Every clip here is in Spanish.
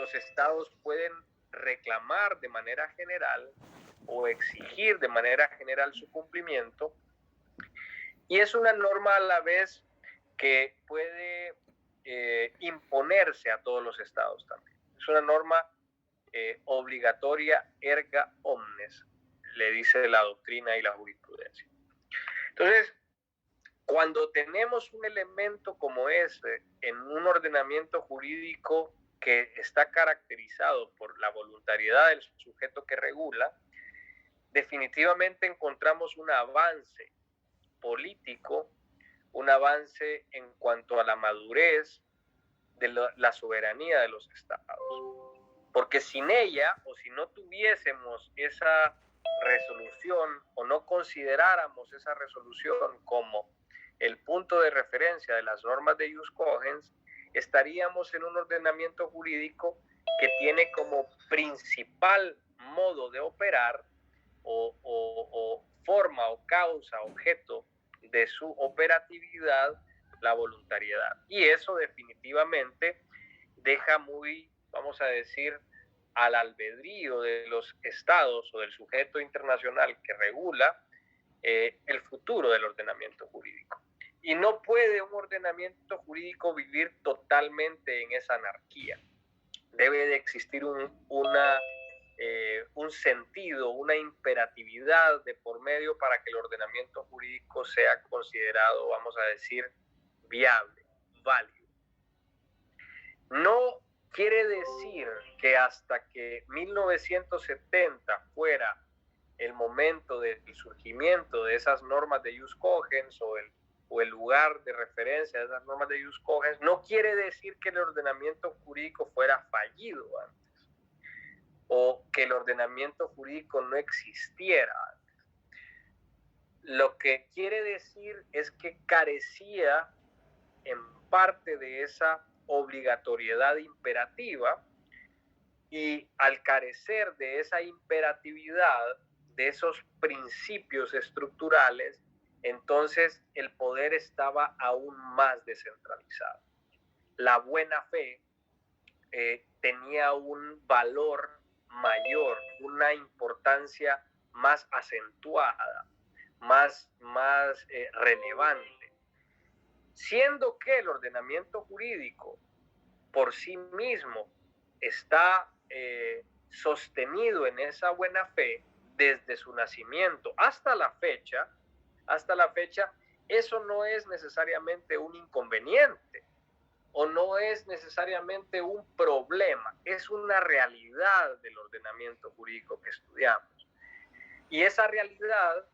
los estados pueden reclamar de manera general o exigir de manera general su cumplimiento, y es una norma a la vez que puede imponerse a todos los estados también. Es una norma obligatoria erga omnes, le dice la doctrina y la jurisprudencia. Entonces, cuando tenemos un elemento como ese en un ordenamiento jurídico que está caracterizado por la voluntariedad del sujeto que regula, definitivamente encontramos un avance político, un avance en cuanto a la madurez de la soberanía de los estados. Porque sin ella, o si no tuviésemos esa resolución, o no consideráramos esa resolución como el punto de referencia de las normas de ius cogens, estaríamos en un ordenamiento jurídico que tiene como principal modo de operar o forma o causa, objeto de su operatividad, la voluntariedad. Y eso definitivamente deja muy, vamos a decir, al albedrío de los estados o del sujeto internacional que regula el futuro del ordenamiento jurídico. Y no puede un ordenamiento jurídico vivir totalmente en esa anarquía. Debe de existir un sentido, una imperatividad de por medio para que el ordenamiento jurídico sea considerado, vamos a decir, viable, válido. No quiere decir que hasta que 1970 fuera el momento del surgimiento de esas normas de ius cogens o el lugar de referencia de esas normas de ius cogens, no quiere decir que el ordenamiento jurídico fuera fallido antes o que el ordenamiento jurídico no existiera antes. Lo que quiere decir es que carecía en parte de esa obligatoriedad imperativa, y al carecer de esa imperatividad, de esos principios estructurales, entonces el poder estaba aún más descentralizado. La buena fe tenía un valor mayor, una importancia más acentuada, más relevante. Siendo que el ordenamiento jurídico por sí mismo está sostenido en esa buena fe desde su nacimiento hasta la fecha, eso no es necesariamente un inconveniente o no es necesariamente un problema, es una realidad del ordenamiento jurídico que estudiamos. Y esa realidad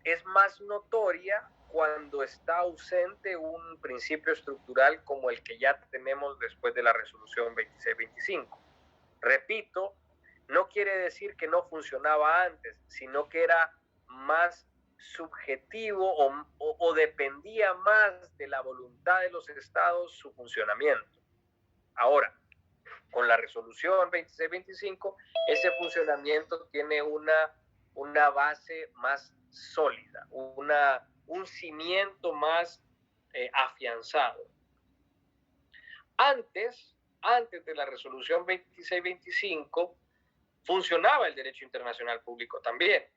es más notoria cuando está ausente un principio estructural como el que ya tenemos después de la resolución 2625. Repito, no quiere decir que no funcionaba antes, sino que era más subjetivo o dependía más de la voluntad de los estados su funcionamiento. Ahora, con la resolución 2625, ese funcionamiento tiene una base más sólida, un cimiento más afianzado. Antes de la resolución 2625, funcionaba el derecho internacional público también.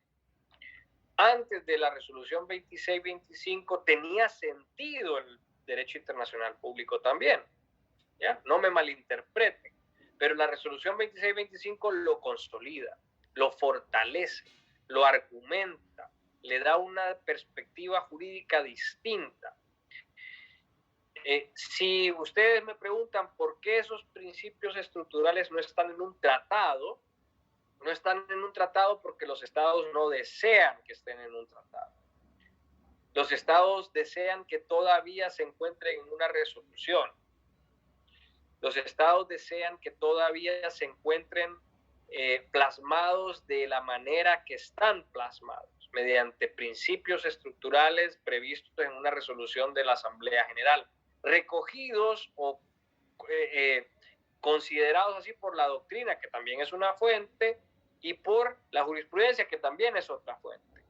Antes de la resolución 2625 tenía sentido el derecho internacional público también. ¿Ya? No me malinterpreten, pero la resolución 2625 lo consolida, lo fortalece, lo argumenta, le da una perspectiva jurídica distinta. Si ustedes me preguntan por qué esos principios estructurales no están en un tratado, no están en un tratado porque los estados no desean que estén en un tratado. Los estados desean que todavía se encuentren en una resolución. Los estados desean que todavía se encuentren plasmados de la manera que están plasmados, mediante principios estructurales previstos en una resolución de la Asamblea General, recogidos o considerados así por la doctrina, que también es una fuente, y por la jurisprudencia, que también es otra fuente.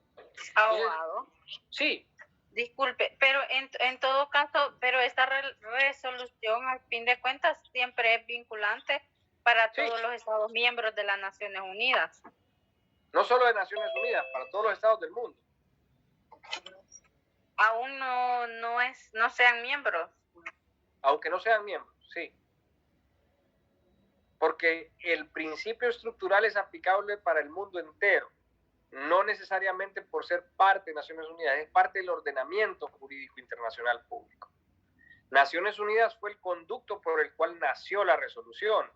Abogado. Sí. Disculpe, pero en todo caso, pero esta resolución al fin de cuentas siempre es vinculante para Sí. todos los Estados miembros de las Naciones Unidas. No solo de Naciones Unidas, para todos los estados del mundo. Aún no sean miembros. Aunque no sean miembros, sí. Porque el principio estructural es aplicable para el mundo entero, no necesariamente por ser parte de Naciones Unidas, es parte del ordenamiento jurídico internacional público. Naciones Unidas fue el conducto por el cual nació la resolución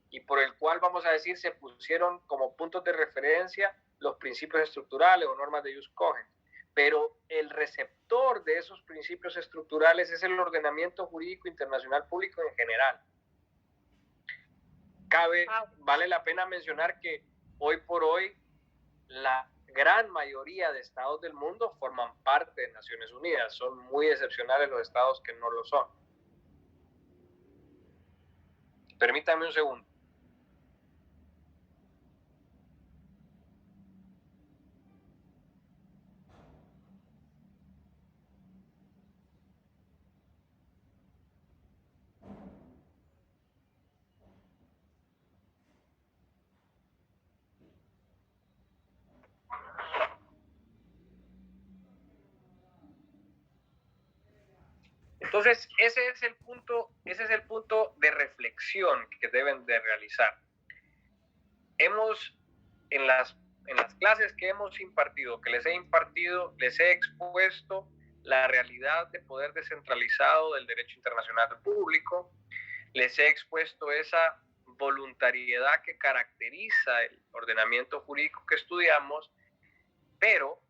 y por el cual, vamos a decir, se pusieron como puntos de referencia los principios estructurales o normas de jus cogens. Pero el receptor de esos principios estructurales es el ordenamiento jurídico internacional público en general. Vale la pena mencionar que hoy por hoy la gran mayoría de estados del mundo forman parte de Naciones Unidas. Son muy excepcionales los estados que no lo son. Permítanme un segundo. Entonces, ese es el punto de reflexión que deben de realizar. En las clases que hemos impartido, que les he impartido, les he expuesto la realidad de poder descentralizado del derecho internacional público, les he expuesto esa voluntariedad que caracteriza el ordenamiento jurídico que estudiamos, pero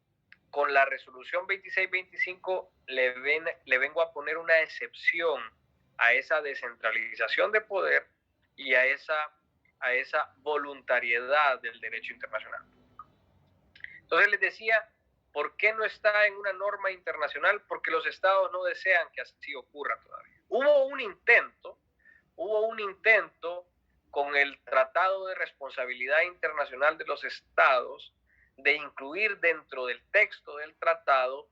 con la resolución 2625 le vengo a poner una excepción a esa descentralización de poder y a esa voluntariedad del derecho internacional. Entonces les decía, ¿por qué no está en una norma internacional? Porque los estados no desean que así ocurra todavía. Hubo un intento con el Tratado de Responsabilidad Internacional de los Estados de incluir dentro del texto del tratado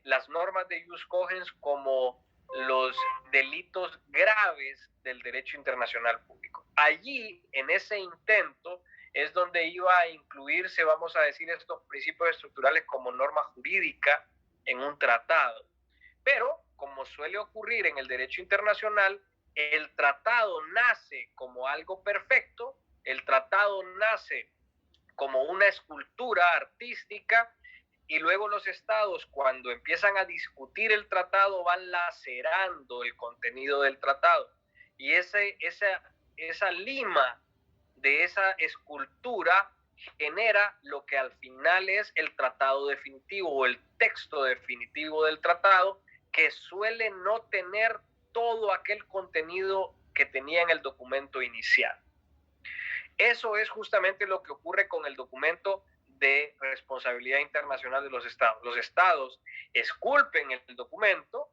las normas de jus cogens como los delitos graves del derecho internacional público. Allí, en ese intento, es donde iba a incluirse, vamos a decir, estos principios estructurales como norma jurídica en un tratado. Pero, como suele ocurrir en el derecho internacional, el tratado nace como algo perfecto, el tratado nace como una escultura artística y luego los estados, cuando empiezan a discutir el tratado, van lacerando el contenido del tratado. Y esa lima de esa escultura genera lo que al final es el tratado definitivo o el texto definitivo del tratado, que suele no tener todo aquel contenido que tenía en el documento inicial. Eso es justamente lo que ocurre con el documento de responsabilidad internacional de los estados. Los estados esculpen el documento,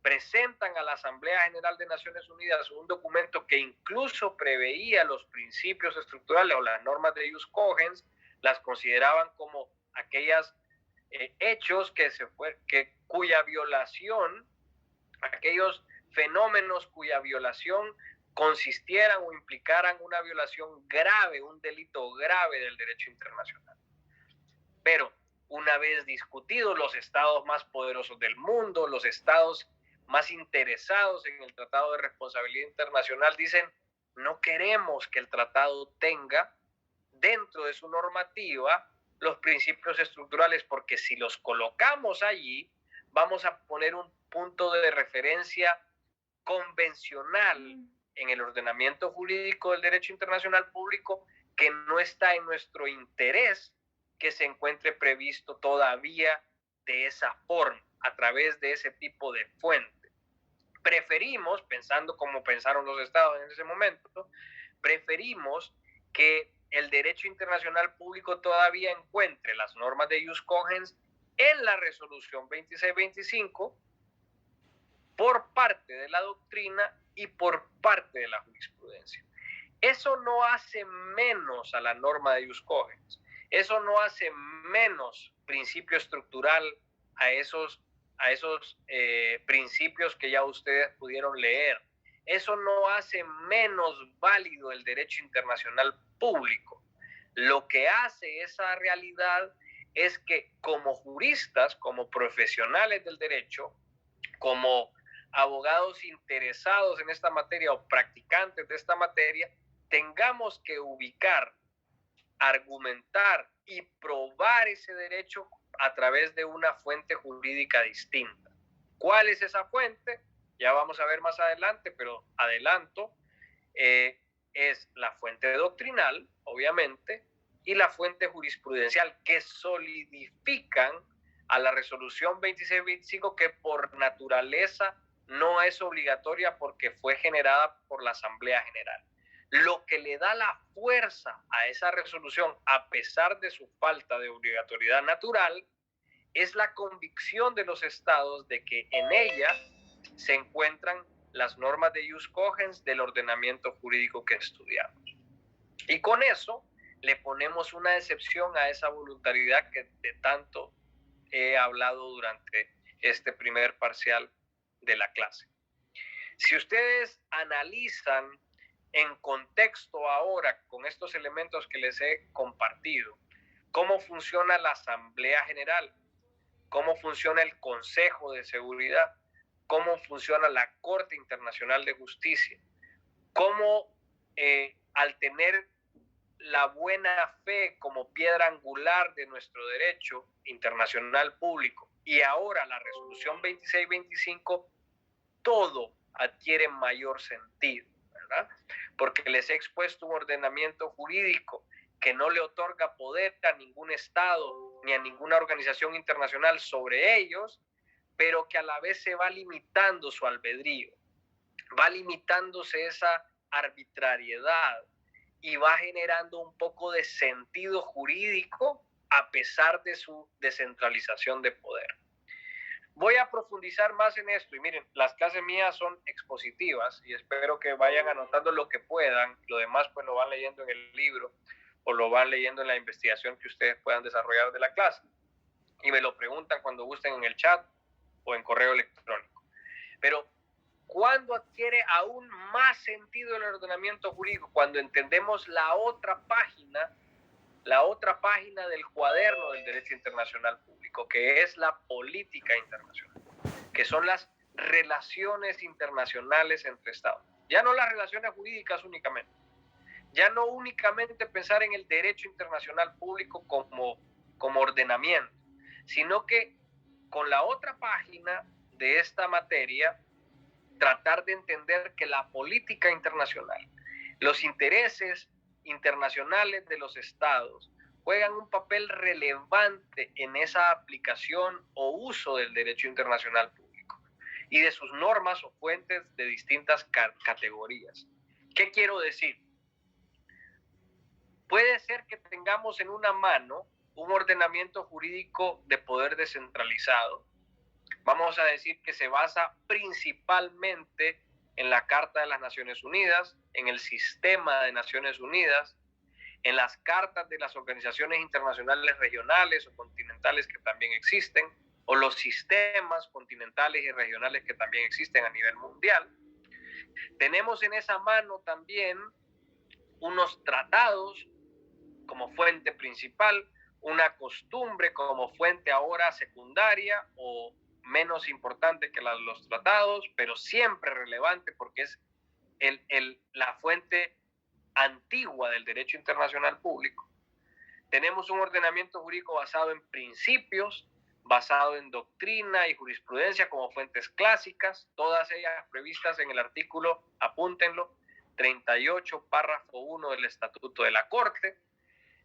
presentan a la Asamblea General de Naciones Unidas un documento que incluso preveía los principios estructurales o las normas de jus cogens, las consideraban como aquellos hechos cuya violación, aquellos fenómenos cuya violación consistieran o implicaran una violación grave, un delito grave del derecho internacional. Pero una vez discutidos, los estados más poderosos del mundo, los estados más interesados en el Tratado de Responsabilidad Internacional dicen, no queremos que el tratado tenga dentro de su normativa los principios estructurales, porque si los colocamos allí, vamos a poner un punto de referencia convencional en el ordenamiento jurídico del derecho internacional público que no está en nuestro interés que se encuentre previsto todavía de esa forma, a través de ese tipo de fuente. Preferimos, pensando como pensaron los estados en ese momento, preferimos que el derecho internacional público todavía encuentre las normas de jus cogens en la resolución 2625 por parte de la doctrina y por parte de la jurisprudencia. Eso no hace menos a la norma de jus cogens, eso no hace menos principio estructural a esos principios que ya ustedes pudieron leer. eso no hace menos válido el derecho internacional público. Lo que hace esa realidad es que como juristas, como profesionales del derecho, como abogados interesados en esta materia o practicantes de esta materia, tengamos que ubicar, argumentar y probar ese derecho a través de una fuente jurídica distinta. ¿Cuál es esa fuente? Ya vamos a ver más adelante, pero adelanto, es la fuente doctrinal, obviamente, y la fuente jurisprudencial, que solidifican a la resolución 2625, que por naturaleza no es obligatoria porque fue generada por la Asamblea General. Lo que le da la fuerza a esa resolución, a pesar de su falta de obligatoriedad natural, es la convicción de los estados de que en ella se encuentran las normas de ius cogens del ordenamiento jurídico que estudiamos. Y con eso le ponemos una excepción a esa voluntariedad que de tanto he hablado durante este primer parcial de la clase. Si ustedes analizan en contexto ahora con estos elementos que les he compartido, cómo funciona la Asamblea General, cómo funciona el Consejo de Seguridad, cómo funciona la Corte Internacional de Justicia, cómo al tener la buena fe como piedra angular de nuestro derecho internacional público y ahora la resolución 2625, todo adquiere mayor sentido, ¿verdad? Porque les he expuesto un ordenamiento jurídico que no le otorga poder a ningún estado ni a ninguna organización internacional sobre ellos, pero que a la vez se va limitando su albedrío, va limitándose esa arbitrariedad y va generando un poco de sentido jurídico a pesar de su descentralización de poder. Voy a profundizar más en esto y miren, las clases mías son expositivas y espero que vayan anotando lo que puedan, lo demás pues lo van leyendo en el libro o lo van leyendo en la investigación que ustedes puedan desarrollar de la clase y me lo preguntan cuando gusten en el chat o en correo electrónico. Pero ¿cuándo adquiere aún más sentido el ordenamiento jurídico? Cuando entendemos la otra página del cuaderno del derecho internacional público, que es la política internacional, que son las relaciones internacionales entre estados. Ya no las relaciones jurídicas únicamente, ya no únicamente pensar en el derecho internacional público como ordenamiento, sino que con la otra página de esta materia, tratar de entender que la política internacional, los intereses internacionales de los estados juegan un papel relevante en esa aplicación o uso del derecho internacional público y de sus normas o fuentes de distintas categorías. ¿Qué quiero decir? Puede ser que tengamos en una mano un ordenamiento jurídico de poder descentralizado. Vamos a decir que se basa principalmente en la Carta de las Naciones Unidas, en el sistema de Naciones Unidas, en las cartas de las organizaciones internacionales regionales o continentales que también existen, o los sistemas continentales y regionales que también existen a nivel mundial. Tenemos en esa mano también unos tratados como fuente principal, una costumbre como fuente ahora secundaria o menos importante que los tratados, pero siempre relevante porque es la fuente antigua del derecho internacional público. Tenemos un ordenamiento jurídico basado en principios, basado en doctrina y jurisprudencia como fuentes clásicas, todas ellas previstas en el artículo, apúntenlo, 38, párrafo 1 del Estatuto de la Corte.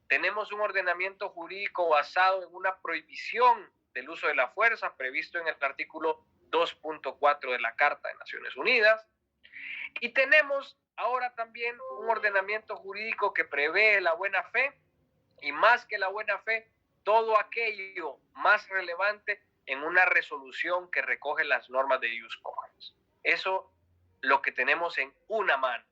Tenemos un ordenamiento jurídico basado en una prohibición del uso de la fuerza previsto en el artículo 2.4 de la Carta de Naciones Unidas. Y tenemos ahora también un ordenamiento jurídico que prevé la buena fe y más que la buena fe, todo aquello más relevante en una resolución que recoge las normas de ius cogens. Eso lo que tenemos en una mano.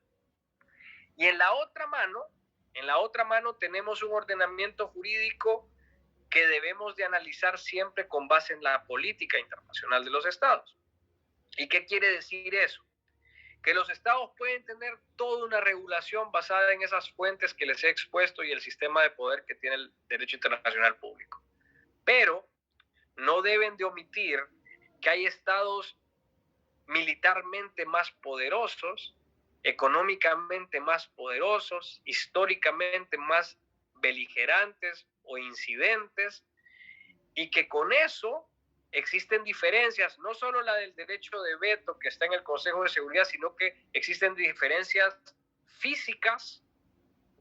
Y en la otra mano tenemos un ordenamiento jurídico que debemos de analizar siempre con base en la política internacional de los estados. ¿Y qué quiere decir eso? que los estados pueden tener toda una regulación basada en esas fuentes que les he expuesto y el sistema de poder que tiene el derecho internacional público. Pero no deben de omitir que hay estados militarmente más poderosos, económicamente más poderosos, históricamente más beligerantes o incidentes, y que con eso existen diferencias, no solo la del derecho de veto que está en el Consejo de Seguridad, sino que existen diferencias físicas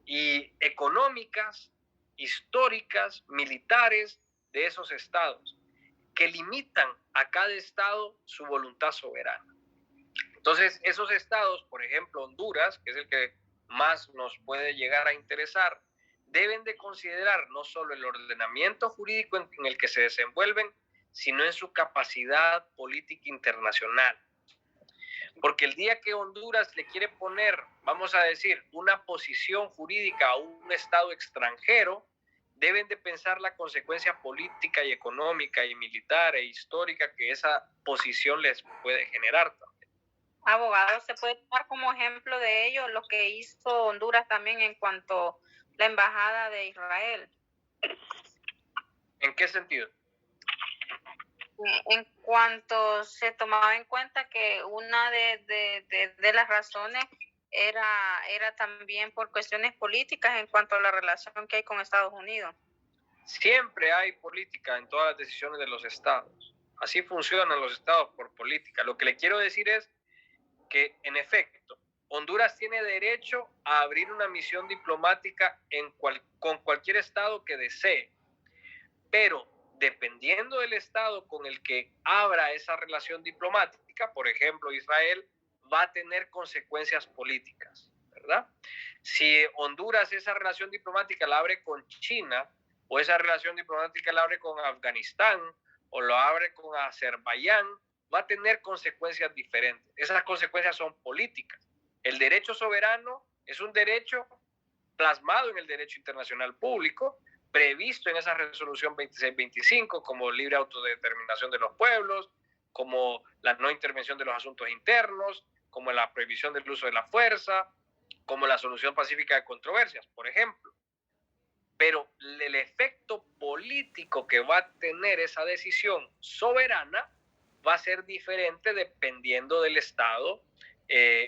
y económicas, históricas, militares de esos estados, que limitan a cada estado su voluntad soberana. Entonces, esos estados, por ejemplo, Honduras, que es el que más nos puede llegar a interesar, deben de considerar no solo el ordenamiento jurídico en el que se desenvuelven, sino en su capacidad política internacional. Porque el día que Honduras le quiere poner, vamos a decir, una posición jurídica a un estado extranjero, deben de pensar la consecuencia política y económica y militar e histórica que esa posición les puede generar también. Abogado, ¿se puede tomar como ejemplo de ello lo que hizo Honduras también en cuanto a la embajada de Israel? ¿En qué sentido? En cuanto se tomaba en cuenta que una de las razones era también por cuestiones políticas en cuanto a la relación que hay con Estados Unidos. Siempre hay política en todas las decisiones de los estados. Así funcionan los estados, por política. Lo que le quiero decir es que, en efecto, Honduras tiene derecho a abrir una misión diplomática con cualquier estado que desee, pero dependiendo del estado con el que abra esa relación diplomática, por ejemplo, Israel, va a tener consecuencias políticas, ¿verdad? Si Honduras esa relación diplomática la abre con China, o esa relación diplomática la abre con Afganistán, o lo abre con Azerbaiyán, va a tener consecuencias diferentes. Esas consecuencias son políticas. El derecho soberano es un derecho plasmado en el derecho internacional público, previsto en esa resolución 2625 como libre autodeterminación de los pueblos, como la no intervención de los asuntos internos, como la prohibición del uso de la fuerza, como la solución pacífica de controversias, por ejemplo. Pero el efecto político que va a tener esa decisión soberana va a ser diferente dependiendo del estado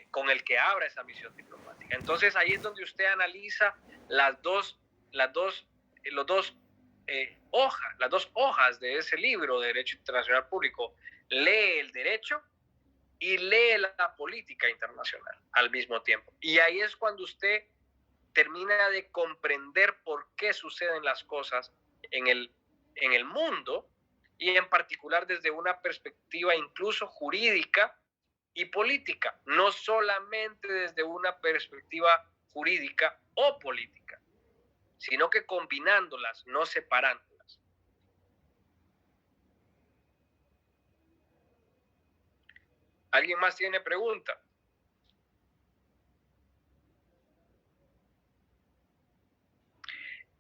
con el que abra esa misión diplomática. Entonces ahí es donde usted analiza las dos hojas de ese libro de Derecho Internacional Público. Lee el derecho y lee la política internacional al mismo tiempo. Y ahí es cuando usted termina de comprender por qué suceden las cosas en el mundo, y en particular desde una perspectiva incluso jurídica y política, no solamente desde una perspectiva jurídica o política, sino que combinándolas, no separándolas. ¿Alguien más tiene pregunta?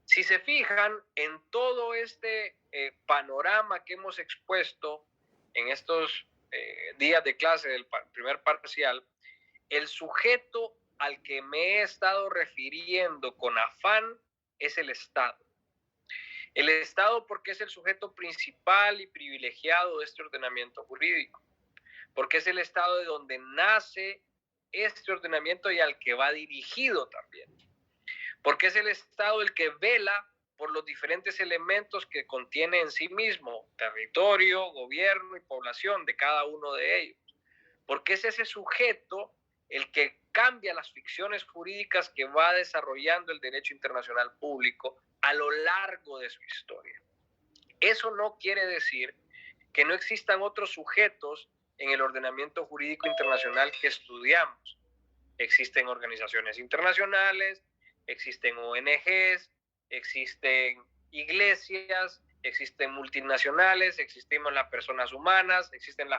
Si se fijan en todo este panorama que hemos expuesto en estos días de clase del primer parcial, el sujeto al que me he estado refiriendo con afán es el Estado. El Estado porque es el sujeto principal y privilegiado de este ordenamiento jurídico, porque es el Estado de donde nace este ordenamiento y al que va dirigido también, porque es el Estado el que vela por los diferentes elementos que contiene en sí mismo, territorio, gobierno y población de cada uno de ellos, porque es ese sujeto el que cambia las ficciones jurídicas que va desarrollando el derecho internacional público a lo largo de su historia. Eso no quiere decir que no existan otros sujetos en el ordenamiento jurídico internacional que estudiamos. Existen organizaciones internacionales, existen ONGs, existen iglesias, existen multinacionales, existen las personas humanas, existen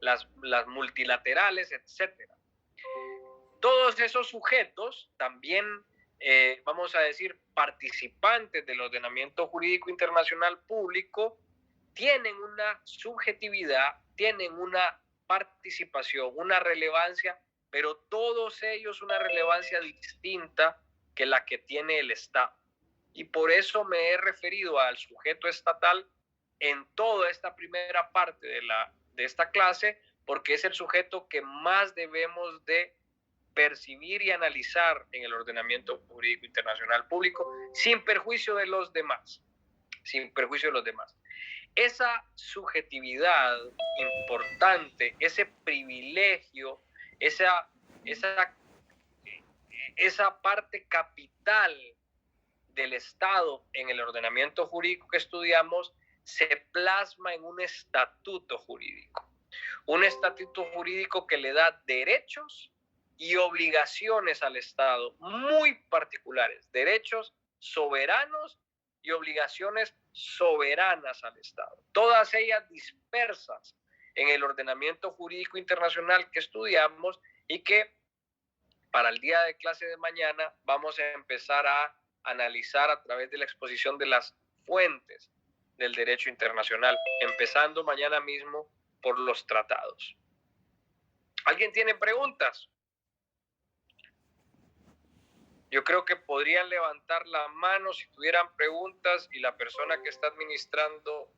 las multilaterales, etcétera. Todos esos sujetos también, vamos a decir, participantes del ordenamiento jurídico internacional público, tienen una subjetividad, tienen una participación, una relevancia pero todos ellos una relevancia distinta que la que tiene el Estado. Y por eso me he referido al sujeto estatal en toda esta primera parte de esta clase, porque es el sujeto que más debemos de percibir y analizar en el ordenamiento jurídico internacional público, sin perjuicio de los demás, sin perjuicio de los demás. Esa subjetividad importante, ese privilegio, esa parte capital del Estado en el ordenamiento jurídico que estudiamos, se plasma en un estatuto jurídico. Un estatuto jurídico que le da derechos y obligaciones al Estado muy particulares, derechos soberanos y obligaciones soberanas al Estado, todas ellas dispersas en el ordenamiento jurídico internacional que estudiamos y que para el día de clase de mañana vamos a empezar a analizar a través de la exposición de las fuentes del derecho internacional, empezando mañana mismo por los tratados. ¿Alguien tiene preguntas? Yo creo que podrían levantar la mano si tuvieran preguntas y la persona que está administrando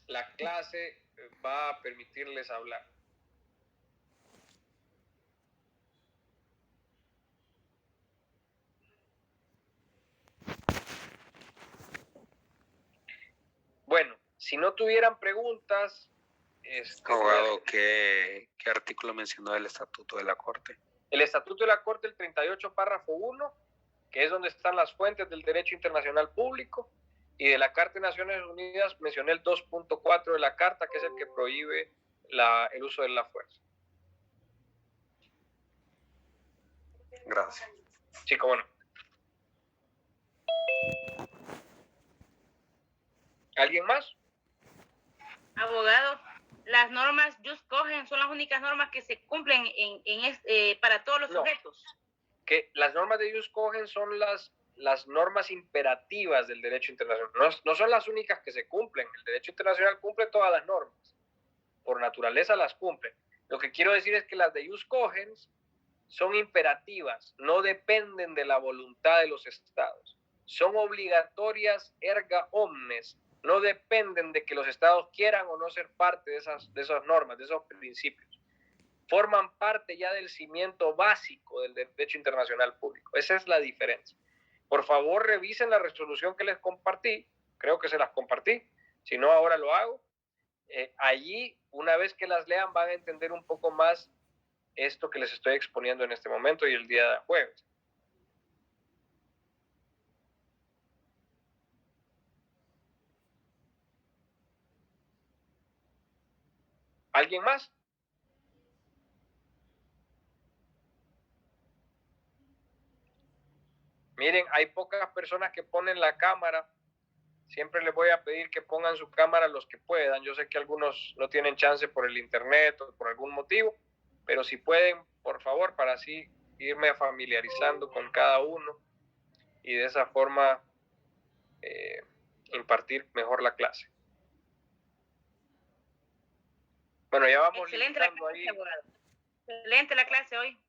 la clase va a permitirles hablar. Bueno, si no tuvieran preguntas... Abogado, ¿qué artículo mencionó del Estatuto de la Corte? El Estatuto de la Corte, el 38, párrafo 1, que es donde están las fuentes del derecho internacional público, y de la Carta de Naciones Unidas mencioné el 2.4 de la Carta, que es el que prohíbe el uso de la fuerza. Gracias. Sí, cómo no. ¿Alguien más? Abogado, las normas Jus Cogens son las únicas normas que se cumplen para todos los sujetos. Que las normas de Jus Cogens son las normas imperativas del derecho internacional. No son las únicas que se cumplen. El derecho internacional cumple todas las normas. Por naturaleza las cumple. Lo que quiero decir es que las de Jus Cogens son imperativas, no dependen de la voluntad de los estados. Son obligatorias erga omnes, no dependen de que los estados quieran o no ser parte de esas normas, de esos principios. Forman parte ya del cimiento básico del derecho internacional público. Esa es la diferencia. Por favor, revisen la resolución que les compartí. Creo que se las compartí. Si no, ahora lo hago. Allí, una vez que las lean, van a entender un poco más esto que les estoy exponiendo en este momento y el día de jueves. ¿Alguien más? Miren, hay pocas personas que ponen la cámara. Siempre les voy a pedir que pongan su cámara los que puedan. Yo sé que algunos no tienen chance por el internet o por algún motivo, pero si pueden, por favor, para así irme familiarizando con cada uno y de esa forma impartir mejor la clase. Bueno, ya vamos. Excelente la clase, abogado. Excelente la clase hoy.